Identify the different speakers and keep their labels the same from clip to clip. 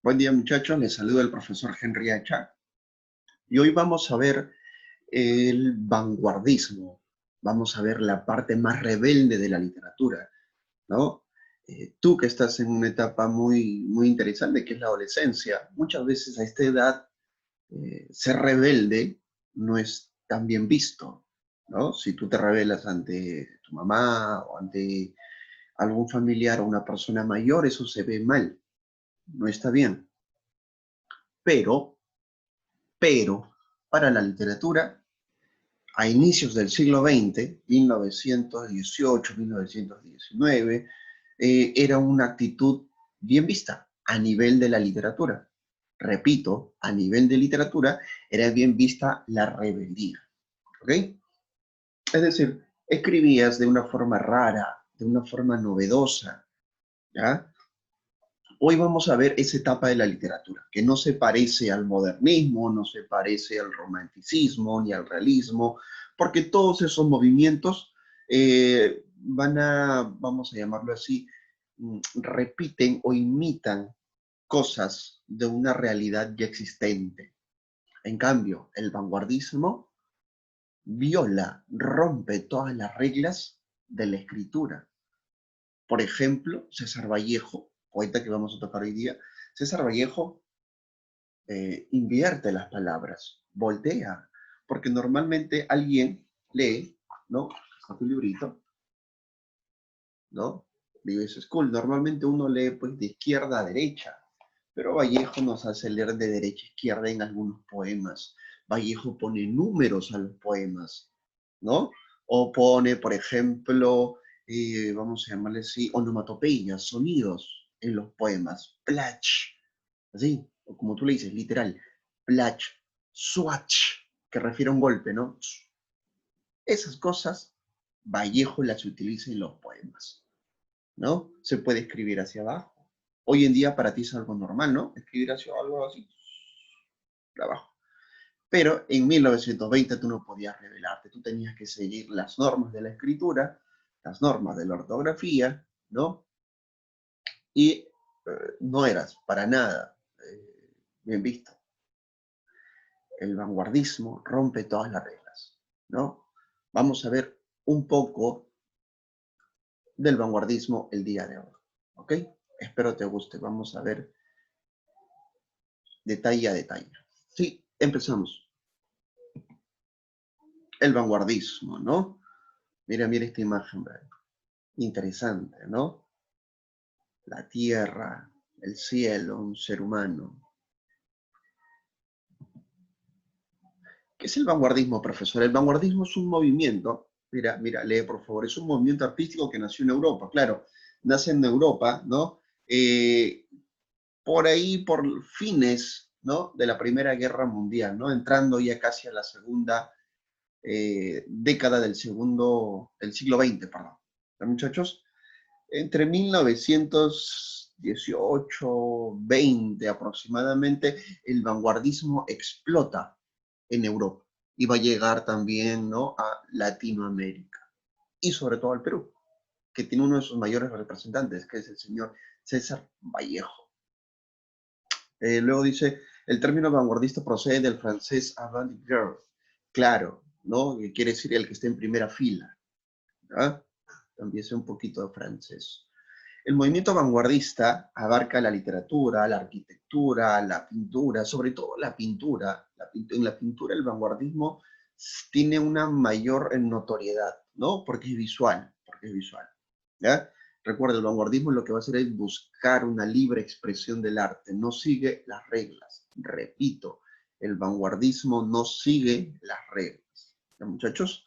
Speaker 1: Buen día muchachos, les saluda el profesor Henry Hacha y hoy vamos a ver el vanguardismo, vamos a ver la parte más rebelde de la literatura, ¿no? Tú que estás en una etapa muy interesante que es la adolescencia, muchas veces a esta edad ser rebelde no es tan bien visto, ¿no? Si tú te rebelas ante tu mamá o ante algún familiar o una persona mayor, eso se ve mal, no está bien, pero para la literatura, a inicios del siglo XX, 1918, 1919, era una actitud bien vista a nivel de la literatura. Repito, a nivel de literatura era bien vista la rebeldía. ¿Ok? Es decir, escribías de una forma rara, de una forma novedosa. ¿Ya? Hoy vamos a ver esa etapa de la literatura, que no se parece al modernismo, no se parece al romanticismo ni al realismo, porque todos esos movimientos vamos a llamarlo así, repiten o imitan cosas de una realidad ya existente. En cambio, el vanguardismo viola, rompe todas las reglas de la escritura. Por ejemplo, César Vallejo, poeta que vamos a tocar hoy día, César Vallejo invierte las palabras, voltea, porque normalmente alguien lee, ¿no? Está tu librito, ¿no? Vives School, normalmente uno lee pues de izquierda a derecha, pero Vallejo nos hace leer de derecha a izquierda en algunos poemas. Vallejo pone números a los poemas, ¿no? O pone, por ejemplo, vamos a llamarle así, onomatopeyas, sonidos en los poemas. Plach, así, o como tú le dices, literal. Plach, swatch, que refiere a un golpe, ¿no? Esas cosas, Vallejo las utiliza en los poemas, ¿no? Se puede escribir hacia abajo. Hoy en día para ti es algo normal, ¿no? Escribir hacia algo así, de abajo. Pero en 1920 tú no podías revelarte, tú tenías que seguir las normas de la escritura, las normas de la ortografía, ¿no? Y no eras para nada bien visto. El vanguardismo rompe todas las reglas, ¿no? Vamos a ver un poco del vanguardismo el día de hoy, ¿ok? Espero te guste, vamos a ver detalle a detalle. Sí, empezamos. El vanguardismo, ¿no? Mira, mira esta imagen, ¿verdad? Interesante, ¿no? La tierra, el cielo, un ser humano. ¿Qué es el vanguardismo, profesor? El vanguardismo es un movimiento, mira, mira, lee por favor, es un movimiento artístico que nació en Europa, claro, nace en Europa, ¿no? Por ahí, por fines, ¿no? De la Primera Guerra Mundial, ¿no? Entrando ya casi a la segunda década del siglo XX, perdón. ¿No, muchachos? Entre 1918, 20 aproximadamente, el vanguardismo explota en Europa y va a llegar también, ¿no? A Latinoamérica y sobre todo al Perú, que tiene uno de sus mayores representantes, que es el señor César Vallejo. Luego dice, el término vanguardista procede del francés avant-garde, claro, ¿no? Que quiere decir el que está en primera fila, ¿verdad? También sé un poquito de francés. El movimiento vanguardista abarca la literatura, la arquitectura, la pintura, sobre todo la pintura. En la pintura el vanguardismo tiene una mayor notoriedad, ¿no? Porque es visual, ¿ya? Recuerda, el vanguardismo lo que va a hacer es buscar una libre expresión del arte, no sigue las reglas. Repito, el vanguardismo no sigue las reglas. ¿Ya, muchachos?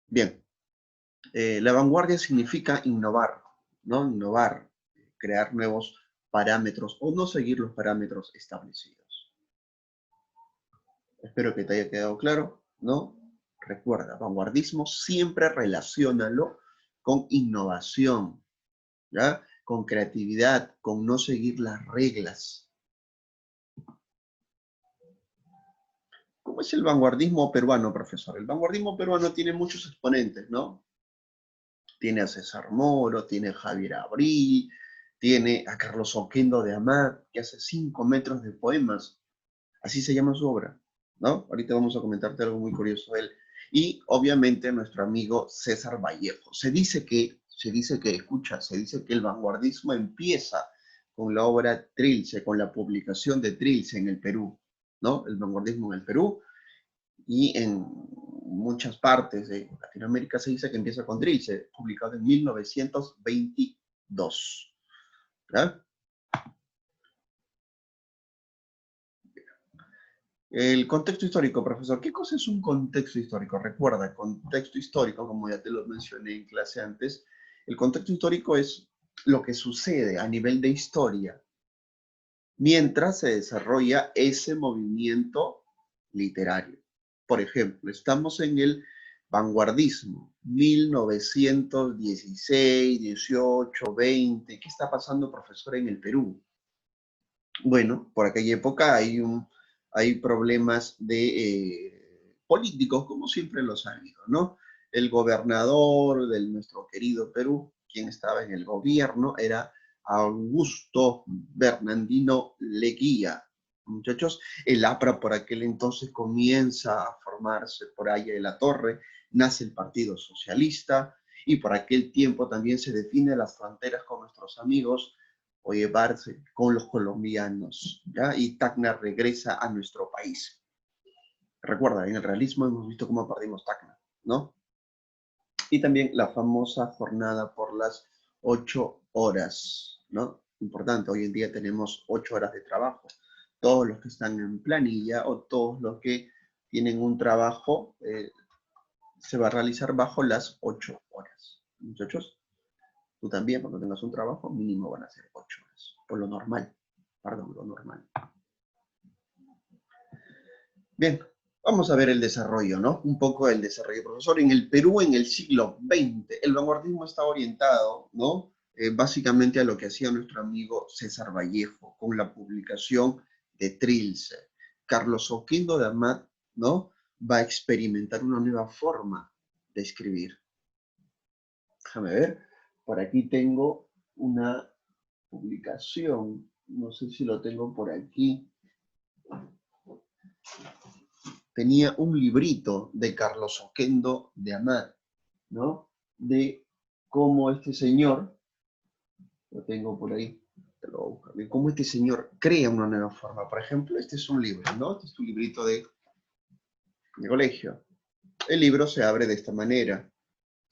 Speaker 1: Bien, la vanguardia significa innovar, ¿no? Innovar, crear nuevos parámetros o no seguir los parámetros establecidos. Espero que te haya quedado claro, ¿no? Recuerda, vanguardismo siempre relaciónalo con innovación, ¿ya? Con creatividad, con no seguir las reglas. ¿Cómo es el vanguardismo peruano, profesor? El vanguardismo peruano tiene muchos exponentes, ¿no? Tiene a César Moro, tiene a Javier Abril, Tiene a Carlos Oquendo de Amat, que hace 5 metros de poemas. Así se llama su obra, ¿no? Ahorita vamos a comentarte algo muy curioso de él. Y obviamente nuestro amigo César Vallejo. Se dice que el vanguardismo empieza con la obra Trilce, con la publicación de Trilce en el Perú, ¿no? El vanguardismo en el Perú y en muchas partes de Latinoamérica se dice que empieza con Trilce, publicado en 1922. ¿Ya? El contexto histórico, profesor. ¿Qué cosa es un contexto histórico? Recuerda, contexto histórico, como ya te lo mencioné en clase antes, el contexto histórico es lo que sucede a nivel de historia mientras se desarrolla ese movimiento literario. Por ejemplo, estamos en el vanguardismo, 1916, 18, 20. ¿Qué está pasando, profesor, en el Perú? Bueno, por aquella época hay problemas de políticos, como siempre los ha habido, ¿no? El gobernador de nuestro querido Perú, quien estaba en el gobierno, era Augusto Bernardino Leguía. Muchachos, el APRA por aquel entonces comienza a formarse por allá de la Torre, nace el Partido Socialista y por aquel tiempo también se definen las fronteras con nuestros amigos o llevarse con los colombianos, ¿ya? Y Tacna regresa a nuestro país. Recuerda, en el realismo hemos visto cómo perdimos Tacna, ¿no? Y también la famosa jornada por las 8 horas, ¿no? Importante, hoy en día tenemos 8 horas de trabajo. Todos los que están en planilla o todos los que tienen un trabajo se va a realizar bajo las 8 horas. Muchachos, tú también, cuando tengas un trabajo, mínimo van a ser 8 horas, por lo normal, perdón, lo normal. Bien, vamos a ver el desarrollo, ¿no? Un poco el desarrollo, profesor. En el Perú, en el siglo XX, el vanguardismo está orientado, ¿no? Básicamente a lo que hacía nuestro amigo César Vallejo con la publicación de Trilce. Carlos Oquendo de Amat, ¿no? Va a experimentar una nueva forma de escribir. Déjame ver, por aquí tengo una publicación, no sé si lo tengo por aquí. Tenía un librito de Carlos Oquendo de Amat, ¿no? De cómo este señor, lo tengo por ahí, te lo voy a buscar, de cómo este señor crea una nueva forma. Por ejemplo, este es un libro, ¿no? Este es un librito de colegio. El libro se abre de esta manera,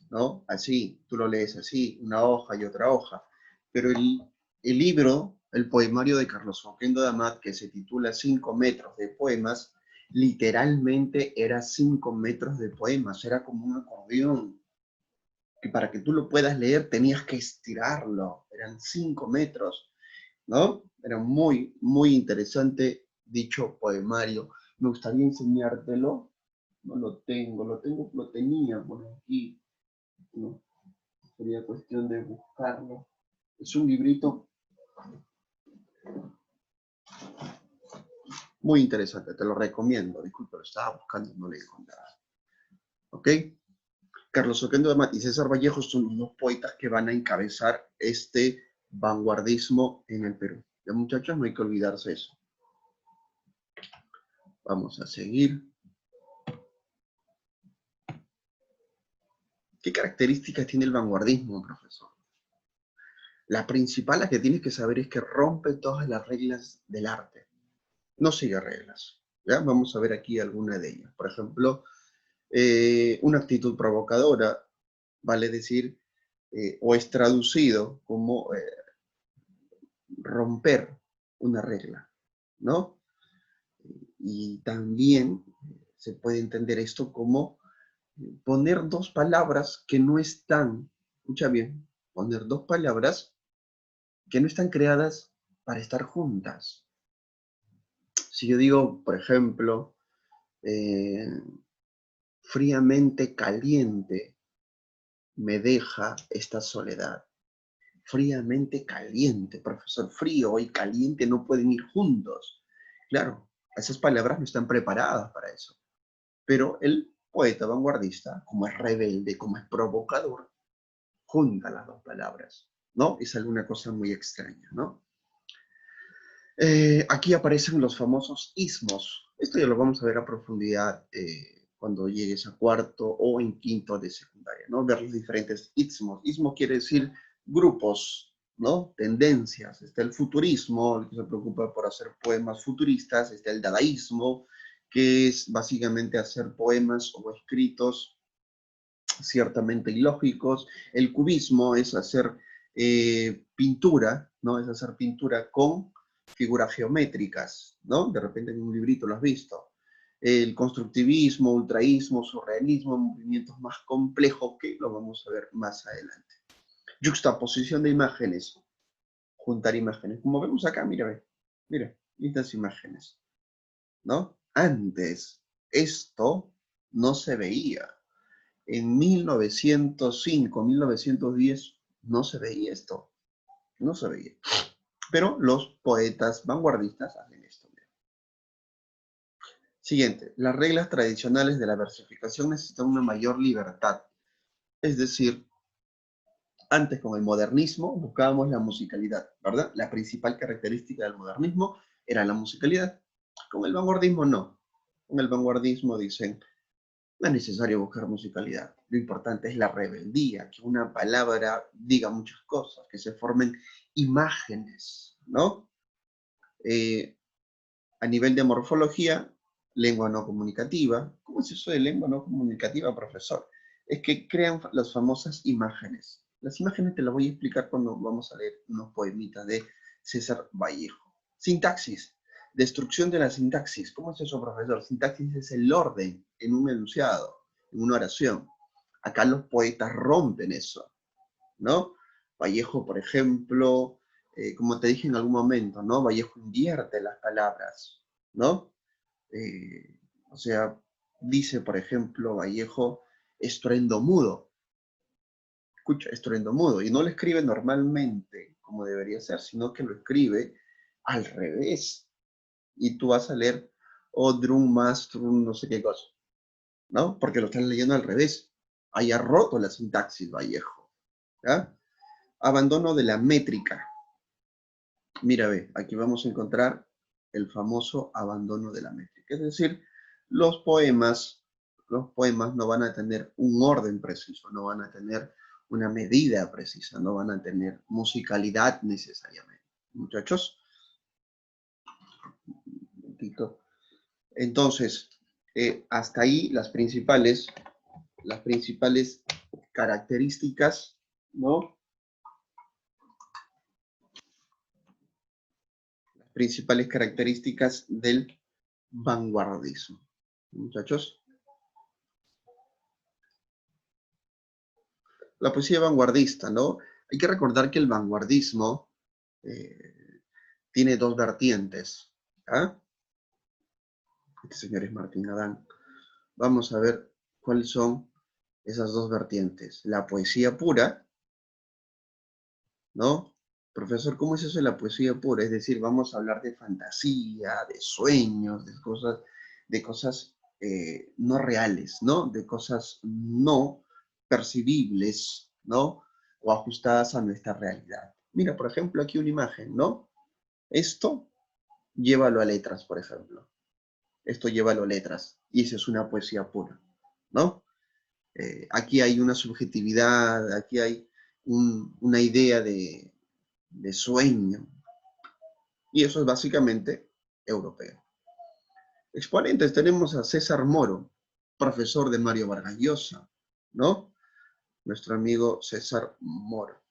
Speaker 1: ¿no? Así, tú lo lees así, una hoja y otra hoja. Pero el libro, el poemario de Carlos Oquendo de Amat, que se titula 5 metros de poemas, literalmente era 5 metros de poemas, era como un acordeón, que para que tú lo puedas leer tenías que estirarlo, eran 5 metros, ¿no? Era muy, muy interesante dicho poemario. Me gustaría enseñártelo, no lo tenía por aquí, ¿no? Sería cuestión de buscarlo. Es un librito muy interesante, te lo recomiendo. Disculpa, lo estaba buscando y no lo encontraba. ¿Ok? Carlos Oquendo de Amat y César Vallejo son unos poetas que van a encabezar este vanguardismo en el Perú. Ya, muchachos, no hay que olvidarse eso. Vamos a seguir. ¿Qué características tiene el vanguardismo, profesor? La principal, la que tienes que saber, es que rompe todas las reglas del arte. No sigue reglas. ¿Ya? Vamos a ver aquí alguna de ellas. Por ejemplo, una actitud provocadora, vale decir, o es traducido como romper una regla, ¿no? Y también se puede entender esto como poner dos palabras que no están, escucha bien, poner dos palabras que no están creadas para estar juntas. Si yo digo, por ejemplo, eh, fríamente caliente me deja esta soledad. Fríamente caliente, profesor, frío y caliente no pueden ir juntos. Claro, esas palabras no están preparadas para eso. Pero el poeta vanguardista, como es rebelde, como es provocador, junta las dos palabras. ¿no? Es alguna cosa muy extraña, ¿no? Aquí aparecen los famosos ismos. Esto ya lo vamos a ver a profundidad cuando llegues a cuarto o en quinto de secundaria, ¿no? Ver los diferentes ismos. Ismo quiere decir grupos, ¿no? Tendencias. Está el futurismo, el que se preocupa por hacer poemas futuristas. Está el dadaísmo, que es básicamente hacer poemas o escritos ciertamente ilógicos. El cubismo es hacer pintura, ¿no? Es hacer pintura con figuras geométricas, ¿no? De repente en un librito lo has visto. El constructivismo, ultraísmo, surrealismo, movimientos más complejos que lo vamos a ver más adelante. Yuxtaposición de imágenes, juntar imágenes. Como vemos acá, mira, estas imágenes, ¿no? Antes esto no se veía. En 1905, 1910, no se veía esto, no se veía. Pero los poetas vanguardistas hacen esto. Siguiente, las reglas tradicionales de la versificación necesitan una mayor libertad. Es decir, antes con el modernismo buscábamos la musicalidad, ¿verdad? La principal característica del modernismo era la musicalidad. Con el vanguardismo no. Con el vanguardismo dicen, no es necesario buscar musicalidad. Lo importante es la rebeldía, que una palabra diga muchas cosas, que se formen imágenes, ¿no? Eh, a nivel de morfología, lengua no comunicativa. ¿Cómo es eso de lengua no comunicativa, profesor? Es que crean las famosas imágenes. Las imágenes te las voy a explicar cuando vamos a leer unos poemitas de César Vallejo. Sintaxis. Destrucción de la sintaxis. ¿Cómo es eso, profesor? Sintaxis es el orden en un enunciado, en una oración. Acá los poetas rompen eso, ¿no? Vallejo, por ejemplo, como te dije en algún momento, ¿no? Vallejo invierte las palabras, ¿no? O sea, dice, por ejemplo, Vallejo, estruendo mudo. Escucha, estruendo mudo. Y no lo escribe normalmente, como debería ser, sino que lo escribe al revés. Y tú vas a leer odrum, mastrum, no sé qué cosa, ¿no? Porque lo están leyendo al revés. Haya roto la sintaxis, Vallejo. ¿Ya? Abandono de la métrica. Mira, ve, aquí vamos a encontrar el famoso abandono de la métrica. Es decir, los poemas, los poemas no van a tener un orden preciso, no van a tener una medida precisa, no van a tener musicalidad necesariamente. Muchachos, un momentito. Entonces, hasta ahí las principales características, ¿no? Las principales características del vanguardismo. Muchachos, la poesía vanguardista, ¿no? Hay que recordar que el vanguardismo tiene dos vertientes. ¿Ah? Este señor es Martín Adán. Vamos a ver cuáles son esas dos vertientes. La poesía pura, ¿no? Profesor, ¿cómo es eso de la poesía pura? Es decir, vamos a hablar de fantasía, de sueños, de cosas no reales, ¿no? De cosas no percibibles, ¿no? O ajustadas a nuestra realidad. Mira, por ejemplo, aquí una imagen, ¿no? Esto, llévalo a letras, por ejemplo. Esto llévalo a letras. Y esa es una poesía pura, ¿no? Aquí hay una subjetividad, aquí hay una idea de sueño. Y eso es básicamente europeo. Exponentes tenemos a César Moro, profesor de Mario Vargas Llosa, ¿no? Nuestro amigo César Moro,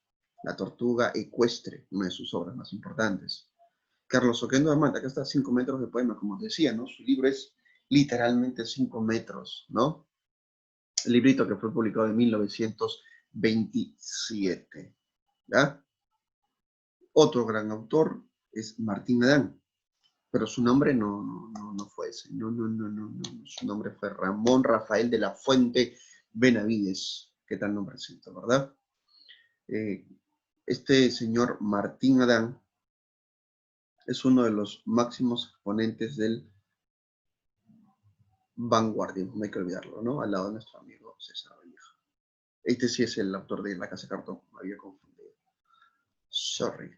Speaker 1: La tortuga ecuestre, una de sus obras más importantes. Carlos Oquendo Armanda, acá está 5 metros de poema, como os decía, ¿no? Su libro es literalmente 5 metros, ¿no? El librito que fue publicado en 1927, ¿ya? Otro gran autor es Martín Adán, pero su nombre no fue ese, no, su nombre fue Ramón Rafael de la Fuente Benavides, qué tal nombrecito, ¿verdad? Este señor Martín Adán es uno de los máximos exponentes del vanguardismo, no hay que olvidarlo, ¿no? Al lado de nuestro amigo César Vallejo. Este sí es el autor de La Casa de Cartón, me había confundido. Sorry.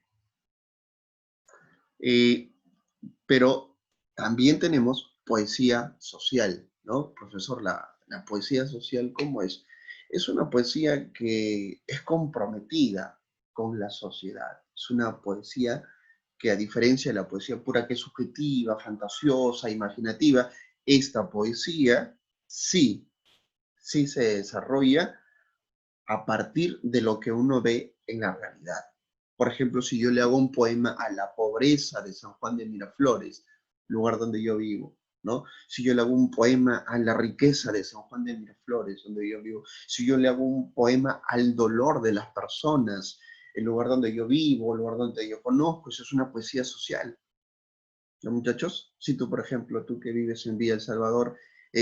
Speaker 1: Pero también tenemos poesía social, ¿no? Profesor, la poesía social, ¿cómo es? Es una poesía que es comprometida con la sociedad. Es una poesía que, a diferencia de la poesía pura, que es subjetiva, fantasiosa, imaginativa, esta poesía sí se desarrolla a partir de lo que uno ve en la realidad. Por ejemplo, si yo le hago un poema a la pobreza de San Juan de Miraflores, lugar donde yo vivo, ¿no? Si yo le hago un poema a la riqueza de San Juan de Miraflores, donde yo vivo, si yo le hago un poema al dolor de las personas, el lugar donde yo vivo, el lugar donde yo conozco, eso es una poesía social. ¿No, muchachos? Si tú, por ejemplo, tú que vives en Villa El Salvador,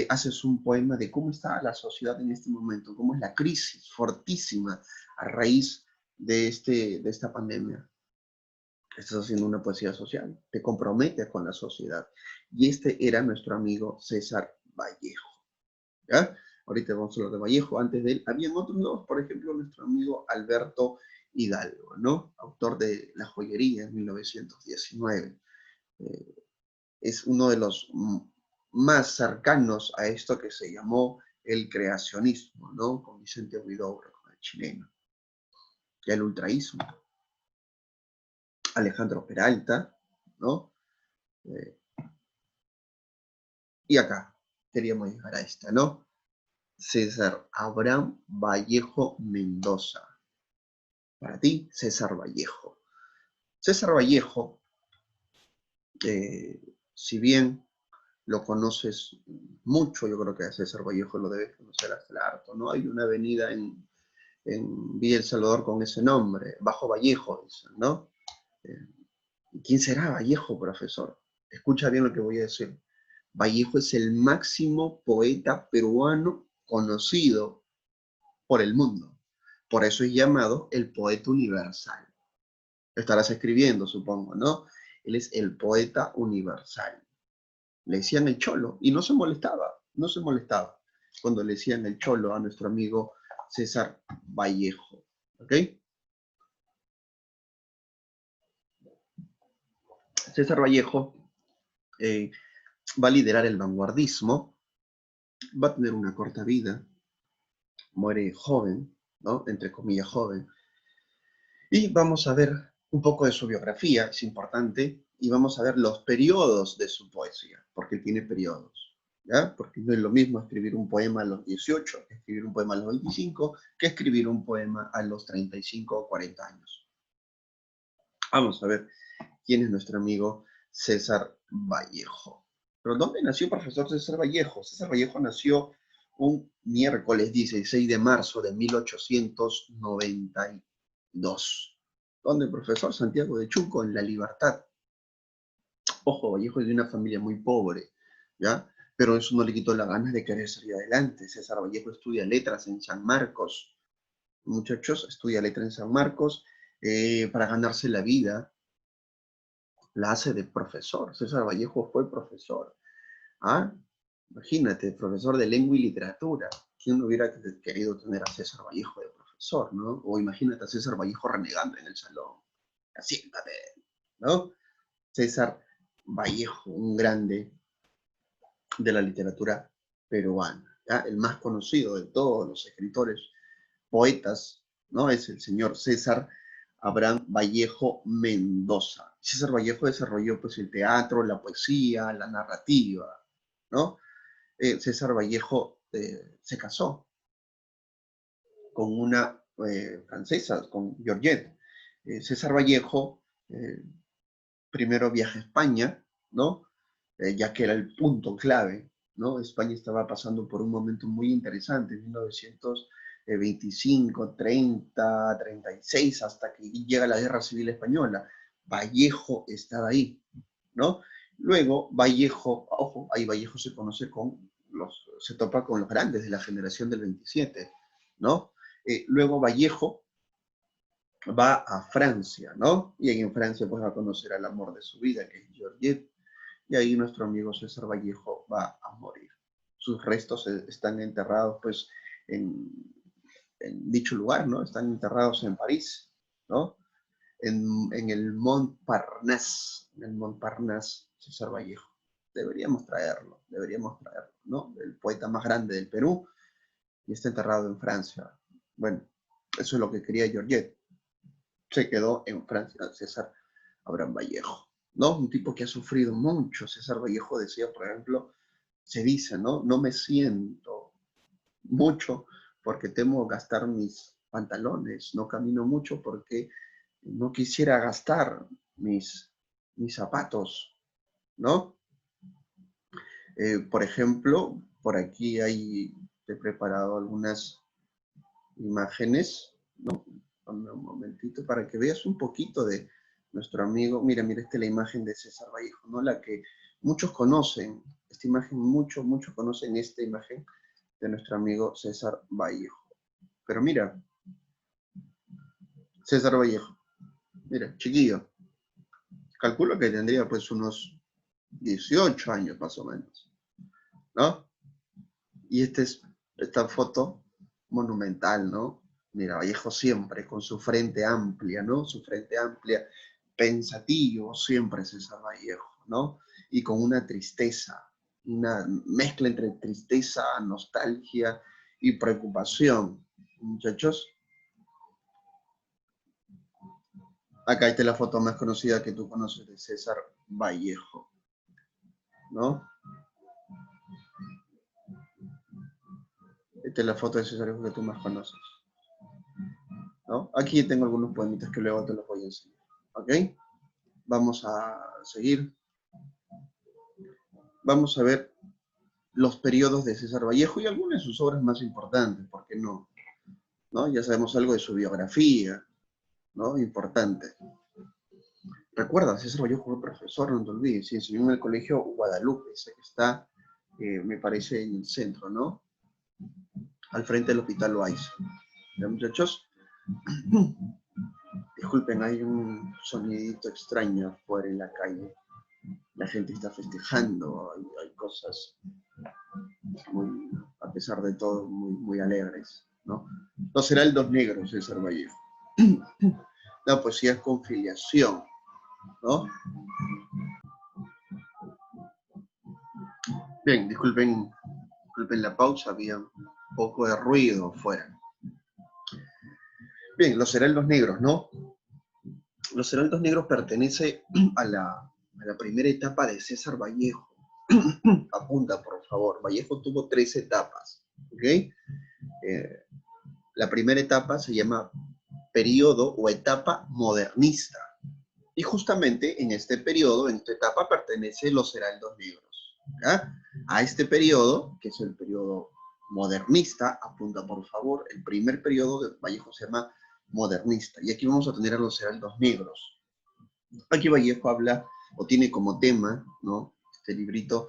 Speaker 1: haces un poema de cómo está la sociedad en este momento, cómo es la crisis fortísima a raíz de esta pandemia. Estás haciendo una poesía social, te comprometes con la sociedad. Y este era nuestro amigo César Vallejo. ¿Ya? Ahorita vamos a hablar de Vallejo. Antes de él, habían otros dos, por ejemplo, nuestro amigo Alberto Hidalgo, ¿no? Autor de La joyería en 1919. Es uno de los más cercanos a esto que se llamó el creacionismo, ¿no? Con Vicente Huidobro, con el chileno. Y el ultraísmo. Alejandro Peralta, ¿no? Eh, y acá queríamos llegar a esta, ¿no? César Abraham Vallejo Mendoza. Para ti, César Vallejo. César Vallejo, si bien lo conoces mucho, yo creo que a César Vallejo lo debes conocer hasta el harto, ¿no? Hay una avenida en Villa El Salvador con ese nombre, Bajo Vallejo, dicen, ¿no? Eh, ¿Quién será Vallejo, profesor? Escucha bien lo que voy a decir. Vallejo es el máximo poeta peruano conocido por el mundo. Por eso es llamado el poeta universal. Estarás escribiendo, supongo, ¿no? Él es el poeta universal. Le decían el cholo y no se molestaba, no se molestaba cuando le decían el cholo a nuestro amigo César Vallejo. ¿Ok? César Vallejo va a liderar el vanguardismo, va a tener una corta vida, muere joven, ¿no? Entre comillas joven, y vamos a ver un poco de su biografía, es importante, y vamos a ver los periodos de su poesía, porque tiene periodos, ¿ya? Porque no es lo mismo escribir un poema a los 18, que escribir un poema a los 25, que escribir un poema a los 35 o 40 años. Vamos a ver quién es nuestro amigo César Vallejo. ¿Pero dónde nació profesor César Vallejo? César Vallejo nació un miércoles 16 de marzo de 1892. ¿Dónde, profesor? Santiago de Chuco, en La Libertad. Ojo, Vallejo es de una familia muy pobre, ¿ya? Pero eso no le quitó las ganas de querer salir adelante. César Vallejo estudia letras en San Marcos. Muchachos, estudia letras en San Marcos para ganarse la vida. La hace de profesor. César Vallejo fue profesor. ¿Ah? Imagínate, profesor de lengua y literatura. ¿Quién no hubiera querido tener a César Vallejo de profesor, ¿no? O imagínate a César Vallejo renegando en el salón. Siéntate, ¿no? César Vallejo, un grande de la literatura peruana, ¿ya? El más conocido de todos los escritores, poetas, ¿no? Es el señor César Abraham Vallejo Mendoza. César Vallejo desarrolló pues el teatro, la poesía, la narrativa, ¿no? César Vallejo se casó con una francesa, con Georgette. César Vallejo primero viaja a España, ¿no? Ya que era el punto clave, ¿no? España estaba pasando por un momento muy interesante, en 1925, 30, 36, hasta que llega la Guerra Civil Española. Vallejo estaba ahí, ¿no? Luego Vallejo, ojo, ahí Vallejo se conoce se topa con los grandes de la generación del 27, ¿no? Luego Vallejo va a Francia, ¿no? Y ahí en Francia pues va a conocer al amor de su vida, que es Georgette, y ahí nuestro amigo César Vallejo va a morir. Sus restos están enterrados pues en dicho lugar, ¿no? Están enterrados en París, ¿no? en el Montparnasse, César Vallejo. Deberíamos traerlo, ¿no? El poeta más grande del Perú y está enterrado en Francia. Bueno, eso es lo que quería Georgette. Se quedó en Francia, César Abraham Vallejo, ¿no? Un tipo que ha sufrido mucho. César Vallejo decía, por ejemplo, se dice, ¿no? No me siento mucho porque temo gastar mis pantalones, no camino mucho porque no quisiera gastar mis zapatos, ¿no? Por ejemplo, por aquí he preparado algunas imágenes, ¿no? Dame un momentito para que veas un poquito de nuestro amigo. Mira, esta es la imagen de César Vallejo, ¿no? La que muchos conocen, esta imagen, muchos conocen esta imagen de nuestro amigo César Vallejo. Pero mira, César Vallejo, mira, chiquillo, calculo que tendría pues unos 18 años más o menos, ¿no? Y esta foto monumental, ¿no? Mira, Vallejo siempre con su frente amplia, ¿no? Su frente amplia, pensativo siempre César Vallejo, ¿no? Y con una tristeza, una mezcla entre tristeza, nostalgia y preocupación. Muchachos, acá está la foto más conocida que tú conoces de César Vallejo, ¿no? Esta es la foto de César Vallejo que tú más conoces, ¿no? Aquí tengo algunos poemitas que luego te los voy a enseñar, ¿ok? Vamos a seguir. Vamos a ver los periodos de César Vallejo y algunas de sus obras más importantes, ¿por qué no? ¿No? Ya sabemos algo de su biografía, ¿no? Importante. Recuerda, César Vallejo fue profesor, no te olvides, y enseñó en el colegio Guadalupe, ese que está, me parece, en el centro, ¿no? Al frente del Hospital Loaiza. ¿Ya, muchachos? Disculpen, hay un sonidito extraño afuera en la calle. La gente está festejando, hay cosas muy, a pesar de todo, muy alegres, ¿no? Los heraldos negros, César Vallejo. La poesía es conciliación, ¿no? Bien, disculpen la pausa, había un poco de ruido afuera. Bien, los heraldos negros, ¿no? Los heraldos negros pertenece a la primera etapa de César Vallejo. Apunta, por favor. Vallejo tuvo 3 etapas, ¿ok? La primera etapa se llama periodo o etapa modernista. Y justamente en este periodo, en esta etapa, pertenecen los heraldos negros. ¿Ya? A este periodo, que es el periodo modernista, apunta por favor, el primer periodo de Vallejo se llama modernista. Y aquí vamos a tener a los heraldos negros. Aquí Vallejo habla, o tiene como tema, ¿no? Este librito,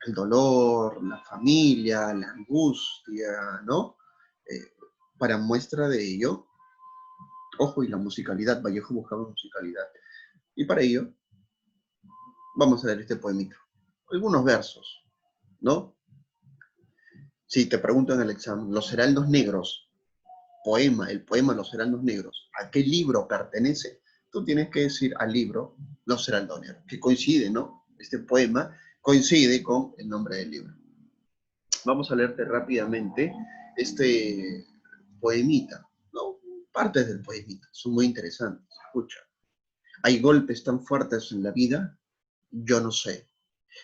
Speaker 1: el dolor, la familia, la angustia, ¿no? Para muestra de ello, ojo, y la musicalidad, Vallejo buscaba musicalidad. Y para ello, vamos a leer este poemito. Algunos versos, ¿no? Si te pregunto en el examen, Los Heraldos Negros, el poema Los Heraldos Negros, ¿a qué libro pertenece? Tú tienes que decir al libro Los Heraldos Negros, que coincide, ¿no? Este poema coincide con el nombre del libro. Vamos a leerte rápidamente este poemita, ¿no? Partes del poemita, son muy interesantes, escucha. Hay golpes tan fuertes en la vida, yo no sé.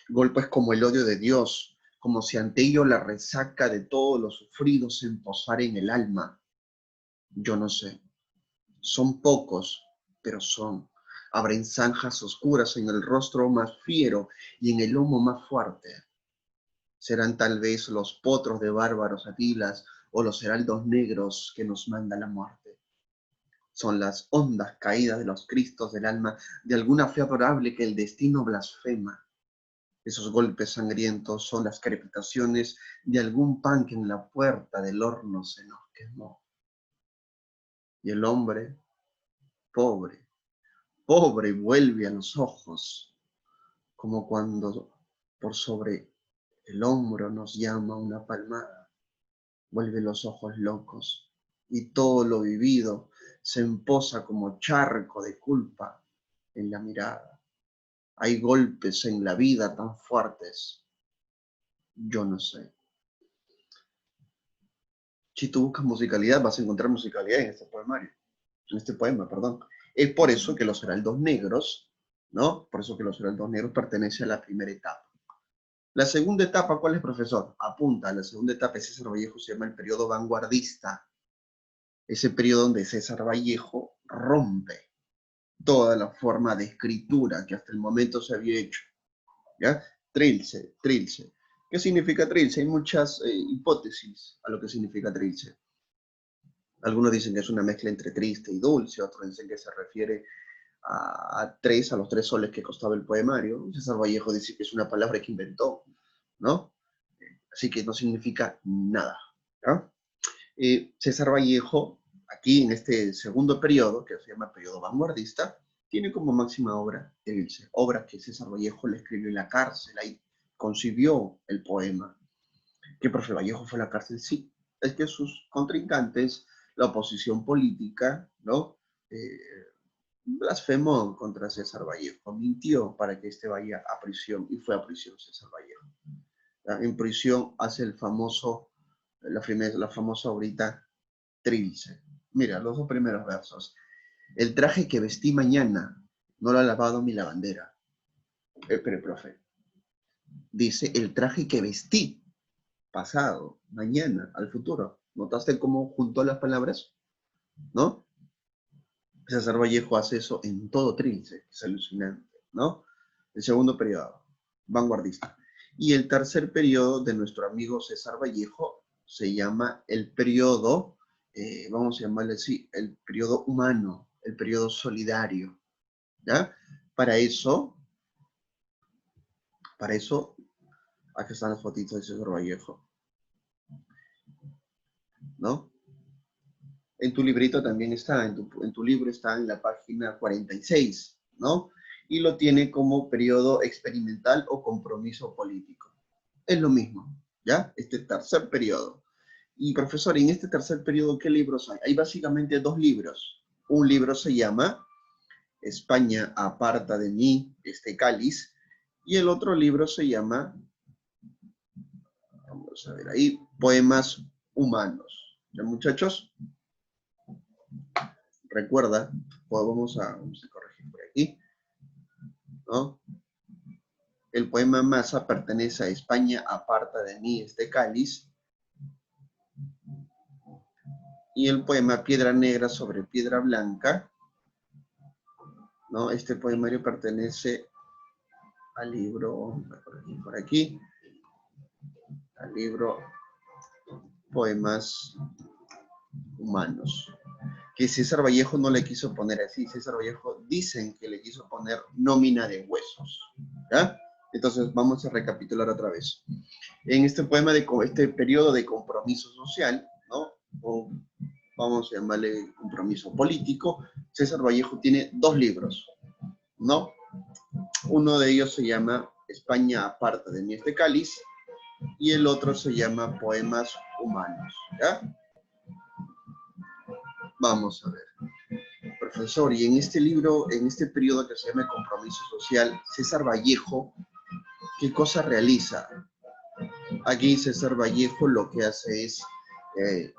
Speaker 1: Golpes como el odio de Dios, como si ante ello la resaca de todos los sufridos se emposara en el alma. Yo no sé. Son pocos, pero son. Abren zanjas oscuras en el rostro más fiero y en el lomo más fuerte. Serán tal vez los potros de bárbaros atilas o los heraldos negros que nos manda la muerte. Son las hondas caídas de los cristos del alma de alguna fe adorable que el destino blasfema. Esos golpes sangrientos son las crepitaciones de algún pan que en la puerta del horno se nos quemó. Y el hombre, pobre, vuelve a los ojos, como cuando por sobre el hombro nos llama una palmada. Vuelve los ojos locos y todo lo vivido se emposa como charco de culpa en la mirada. Hay golpes en la vida tan fuertes, yo no sé. Si tú buscas musicalidad, vas a encontrar musicalidad en este poemario, en este poema, perdón. Es por eso que los heraldos negros, ¿no? Por eso que los heraldos negros pertenecen a la primera etapa. La segunda etapa, ¿cuál es, profesor? Apunta, la segunda etapa de César Vallejo se llama el periodo vanguardista. Ese periodo donde César Vallejo rompe toda la forma de escritura que hasta el momento se había hecho. ¿Ya? Trilce, trilce. ¿Qué significa trilce? Hay muchas hipótesis a lo que significa trilce. Algunos dicen que es una mezcla entre triste y dulce, otros dicen que se refiere a los tres soles que costaba el poemario. César Vallejo dice que es una palabra que inventó, ¿no? Así que no significa nada. ¿Ya? César Vallejo, aquí en este segundo periodo, que se llama periodo vanguardista, tiene como máxima obra Trilce, obra que César Vallejo le escribió en la cárcel, ahí concibió el poema. ¿Que profe Vallejo fue a la cárcel? Sí, es que sus contrincantes, la oposición política, ¿no? Blasfemó contra César Vallejo, mintió para que éste vaya a prisión, y fue a prisión César Vallejo. En prisión hace el famoso, la famosa obrita Trilce. Mira, los dos primeros versos. El traje que vestí mañana no lo ha lavado mi lavandera. Pero, profe, dice el traje que vestí, pasado, mañana, al futuro. ¿Notaste cómo juntó las palabras? ¿No? César Vallejo hace eso en todo Trilce, es alucinante, ¿no? El segundo periodo, vanguardista. Y el tercer periodo de nuestro amigo César Vallejo se llama el periodo, vamos a llamarle así, el periodo humano, el periodo solidario, ¿ya? Para eso, aquí están las fotitos de César Vallejo, ¿no? En tu librito también está, en tu libro está en la página 46, ¿no? Y lo tiene como periodo experimental o compromiso político. Es lo mismo, ¿ya? Este tercer periodo. Y profesor, en este tercer periodo, ¿qué libros hay? Hay básicamente dos libros. Un libro se llama España aparta de mí este cáliz, y el otro libro se llama, vamos a ver ahí, Poemas humanos. ¿Ya, muchachos? Recuerda, pues vamos a corregir por aquí, ¿no? El poema Masa pertenece a España aparta de mí este cáliz, y el poema Piedra Negra sobre Piedra Blanca, ¿no? Este poemario pertenece al libro, por aquí, al libro Poemas Humanos, que César Vallejo no le quiso poner así. César Vallejo dicen que le quiso poner nómina de huesos, ¿ya? Entonces vamos a recapitular otra vez. En este poema de este periodo de compromiso social, ¿no? O vamos a llamarle compromiso político, César Vallejo tiene dos libros, ¿no? Uno de ellos se llama España aparta de mí este cáliz, y el otro se llama Poemas humanos, ¿ya? Vamos a ver. Profesor, y en este libro, en este periodo que se llama Compromiso Social, César Vallejo, ¿qué cosa realiza? Aquí César Vallejo lo que hace es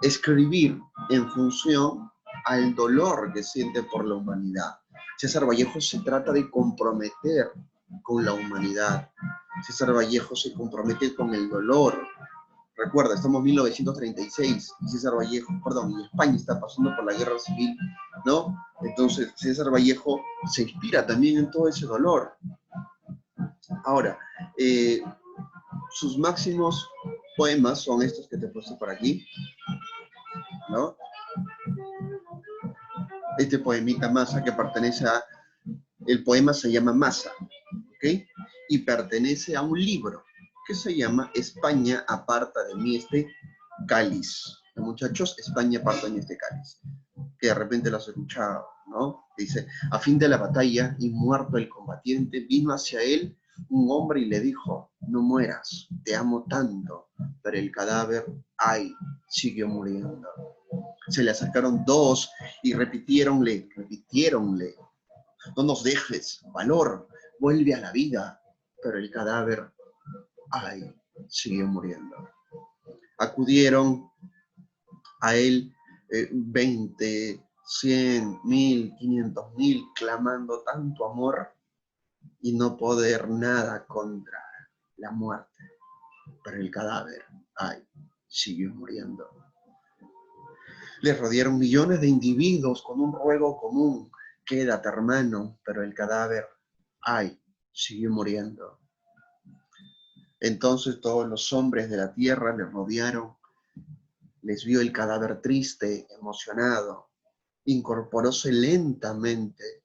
Speaker 1: escribir en función al dolor que siente por la humanidad. César Vallejo se trata de comprometer con la humanidad. César Vallejo se compromete con el dolor. Recuerda, estamos en 1936, César Vallejo, perdón, y España está pasando por la guerra civil, ¿no? Entonces, César Vallejo se inspira también en todo ese dolor. Ahora, sus máximos poemas son estos que te he puesto por aquí, ¿no? Este poemita Masa que pertenece a, el poema se llama Masa, ¿ok? Y pertenece a un libro que se llama España aparta de mí este cáliz. Muchachos, España aparta de mí este cáliz. Que de repente lo has escuchado, ¿no? Dice, a fin de la batalla y muerto el combatiente, vino hacia él un hombre y le dijo, no mueras, te amo tanto, pero el cadáver, ay, siguió muriendo. Se le acercaron dos y repitiéronle, no nos dejes, valor, vuelve a la vida. Pero el cadáver, ay, siguió muriendo. Acudieron a él 20, 100, 1000, 500.000, clamando tanto amor y no poder nada contra la muerte. Pero el cadáver, ay, siguió muriendo. Le rodearon millones de individuos con un ruego común: quédate, hermano. Pero el cadáver, ay, siguió muriendo. Entonces todos los hombres de la tierra le rodearon, les vio el cadáver triste, emocionado, incorporóse lentamente,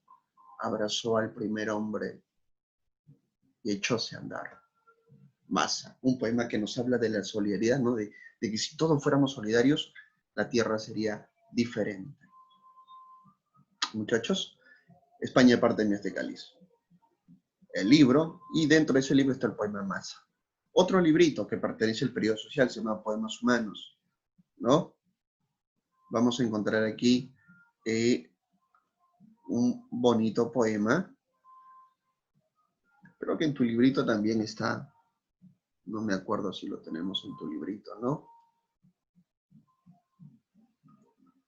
Speaker 1: abrazó al primer hombre y echóse a andar. Masa, un poema que nos habla de la solidaridad, ¿no? De que si todos fuéramos solidarios, la tierra sería diferente. Muchachos, España parte de este cáliz. El libro, y dentro de ese libro está el poema Masa. Otro librito que pertenece al periodo social se llama Poemas Humanos, ¿no? Vamos a encontrar aquí un bonito poema. Creo que en tu librito también está. No me acuerdo si lo tenemos en tu librito, ¿no?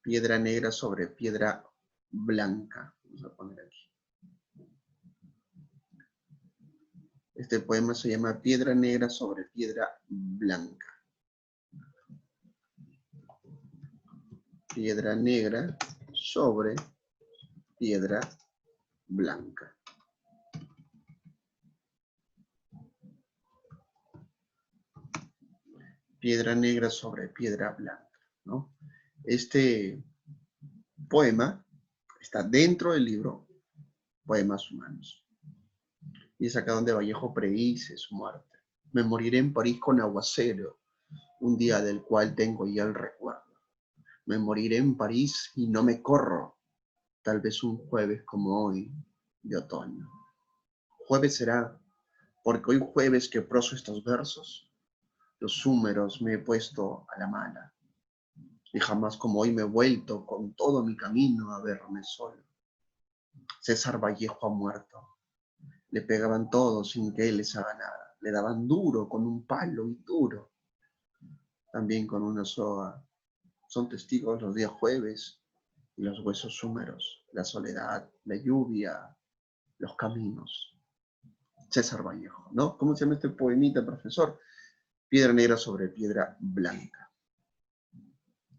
Speaker 1: Piedra negra sobre piedra blanca. Vamos a poner aquí. Este poema se llama Piedra negra sobre piedra blanca. Piedra negra sobre piedra blanca. Piedra negra sobre piedra blanca, ¿no? Este poema está dentro del libro Poemas Humanos. Y es acá donde Vallejo predice su muerte. Me moriré en París con aguacero, un día del cual tengo ya el recuerdo. Me moriré en París y no me corro, tal vez un jueves como hoy, de otoño. Jueves será, porque hoy jueves que proso estos versos, los húmeros me he puesto a la mala. Y jamás como hoy me he vuelto con todo mi camino a verme solo. César Vallejo ha muerto. Le pegaban todos sin que él les haga nada. Le daban duro con un palo y duro, también con una soga. Son testigos los días jueves y los huesos húmeros, la soledad, la lluvia, los caminos. César Vallejo, ¿no? ¿Cómo se llama este poemita, profesor? Piedra negra sobre piedra blanca.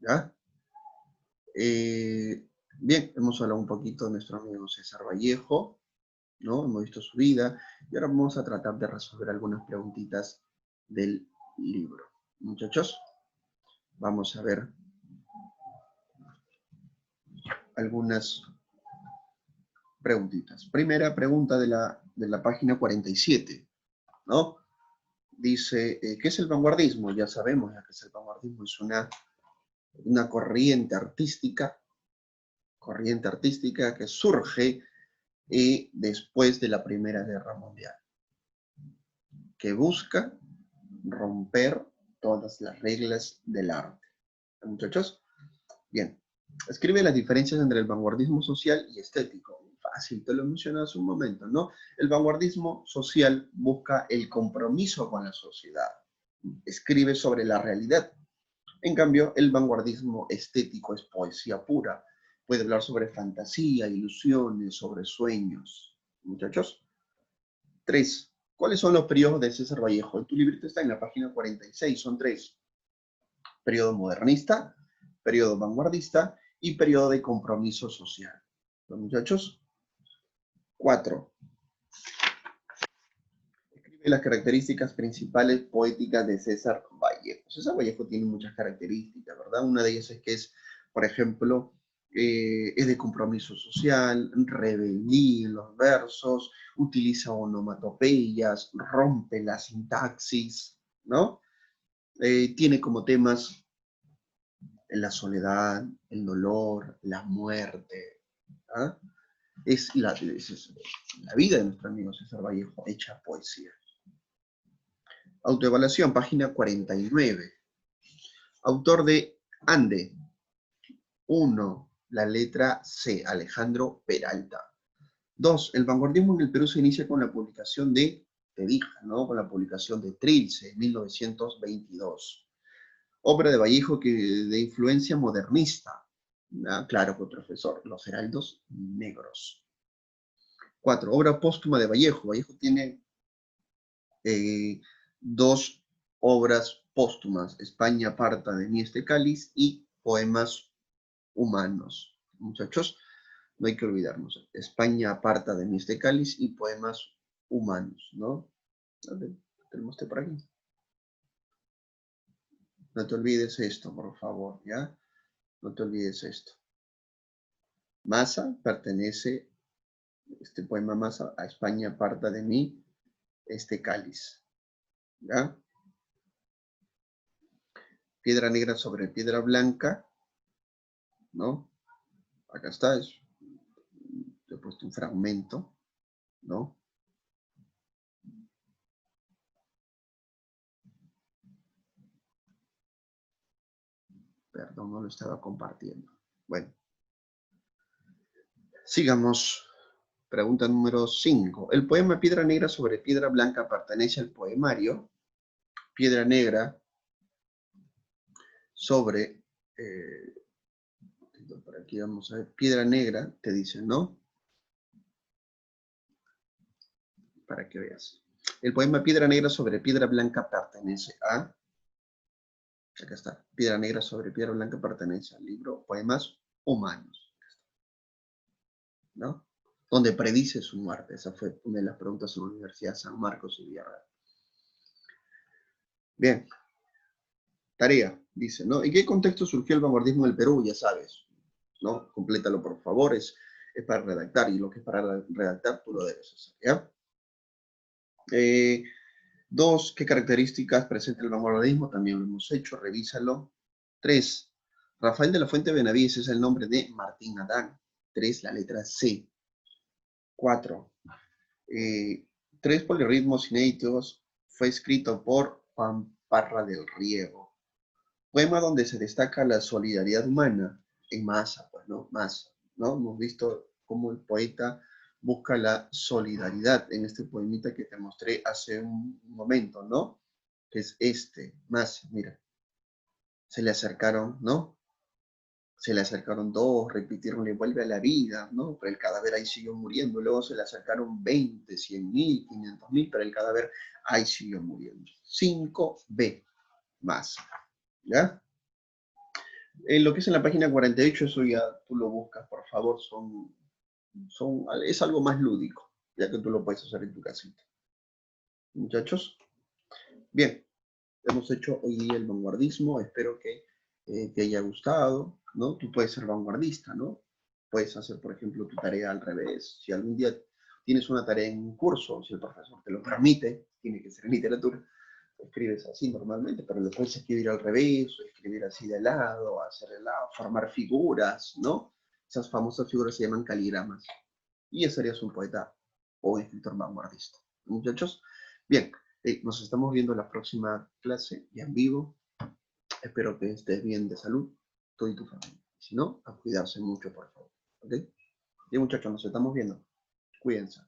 Speaker 1: ¿Ya? Bien, hemos hablado un poquito de nuestro amigo César Vallejo, ¿no? Hemos visto su vida y ahora vamos a tratar de resolver algunas preguntitas del libro. Muchachos, vamos a ver algunas preguntitas. Primera pregunta de la página 47, ¿no? Dice, ¿qué es el vanguardismo? Ya sabemos ya que es el vanguardismo, es una corriente artística que surge después de la Primera Guerra Mundial, que busca romper todas las reglas del arte. Muchachos, bien. Escribe las diferencias entre el vanguardismo social y estético. Fácil, te lo mencioné hace un momento, ¿no? El vanguardismo social busca el compromiso con la sociedad. Escribe sobre la realidad. En cambio, el vanguardismo estético es poesía pura. Puede hablar sobre fantasía, ilusiones, sobre sueños. Muchachos. 3. ¿Cuáles son los periodos de César Vallejo? En tu librito está en la página 46, son 3. Periodo modernista, periodo vanguardista y periodo de compromiso social. ¿Los muchachos? 4. Escribe las características principales poéticas de César Vallejo. César Vallejo tiene muchas características, ¿verdad? Una de ellas es que es, por ejemplo, es de compromiso social, rebeldía en los versos, utiliza onomatopeyas, rompe la sintaxis, ¿no? Tiene como temas la soledad, el dolor, la muerte. ¿Ah? Es la vida de nuestro amigo César Vallejo hecha poesía. Autoevaluación, página 49. Autor de Ande, 1, la letra C, Alejandro Peralta. 2, el vanguardismo en el Perú se inicia con la publicación de, te dije, ¿no? Con la publicación de Trilce, en 1922. Obra de Vallejo de influencia modernista. Claro que profesor, Los Heraldos Negros. 4, obra póstuma de Vallejo. Vallejo tiene 2 obras póstumas, España aparta de mí este cáliz y Poemas humanos. Muchachos, no hay que olvidarnos. España aparta de mí este cáliz y Poemas humanos, ¿no? A ver, tenemos este por aquí. No te olvides esto, por favor, ¿ya? No te olvides esto. Massa pertenece, este poema Massa, a España aparta de mí este cáliz, ¿ya? Piedra negra sobre piedra blanca, ¿no? Acá está, he puesto un fragmento, ¿no? Perdón, no lo estaba compartiendo. Bueno, sigamos. Pregunta número 5. El poema Piedra Negra sobre Piedra Blanca pertenece al poemario Piedra Negra sobre... por aquí vamos a ver. Piedra Negra, te dice, ¿no? Para que veas. El poema Piedra Negra sobre Piedra Blanca pertenece a... Acá está. Piedra Negra sobre Piedra Blanca pertenece al libro Poemas Humanos, ¿no? Donde predice su muerte. Esa fue una de las preguntas en la Universidad San Marcos y Villarreal. Bien. Tarea, dice, ¿no? ¿En qué contexto surgió el vanguardismo en el Perú? Ya sabes, ¿no? Complétalo, por favor. Es para redactar. Y lo que es para redactar, tú lo debes hacer, ¿ya? 2, ¿qué características presenta el vanguardismo? También lo hemos hecho, revísalo. 3, Rafael de la Fuente Benavides es el nombre de Martín Adán. 3, la letra C. 4, 3 polirritmos inéditos fue escrito por Juan Parra del Riego. Poema donde se destaca la solidaridad humana en Massa, pues, ¿no? Massa, ¿no? Hemos visto cómo el poeta busca la solidaridad en este poemita que te mostré hace un momento, ¿no? Que es este, Massa, mira. Se le acercaron, ¿no? Se le acercaron 2, repitieron, le vuelve a la vida, ¿no? Pero el cadáver ahí siguió muriendo. Luego se le acercaron 20, 100.000, 500.000, pero el cadáver ahí siguió muriendo. 5B, Massa, ¿ya? Lo que es en la página 48, eso ya tú lo buscas, por favor, es algo más lúdico, ya que tú lo puedes hacer en tu casita. Muchachos, bien, hemos hecho hoy día el vanguardismo, espero que te haya gustado, ¿no? Tú puedes ser vanguardista, ¿no? Puedes hacer, por ejemplo, tu tarea al revés. Si algún día tienes una tarea en un curso, si el profesor te lo permite, tiene que ser en literatura, escribes así normalmente, pero lo puedes escribir al revés, o escribir así de lado, hacer de lado, formar figuras, ¿no? Esas famosas figuras se llaman caligramas. Y ya serías un poeta o un escritor vanguardista. Muchachos, bien, nos estamos viendo en la próxima clase, ya en vivo. Espero que estés bien de salud, tú y tu familia. Si no, a cuidarse mucho, por favor. ¿Ok? Bien, muchachos, nos estamos viendo. Cuídense.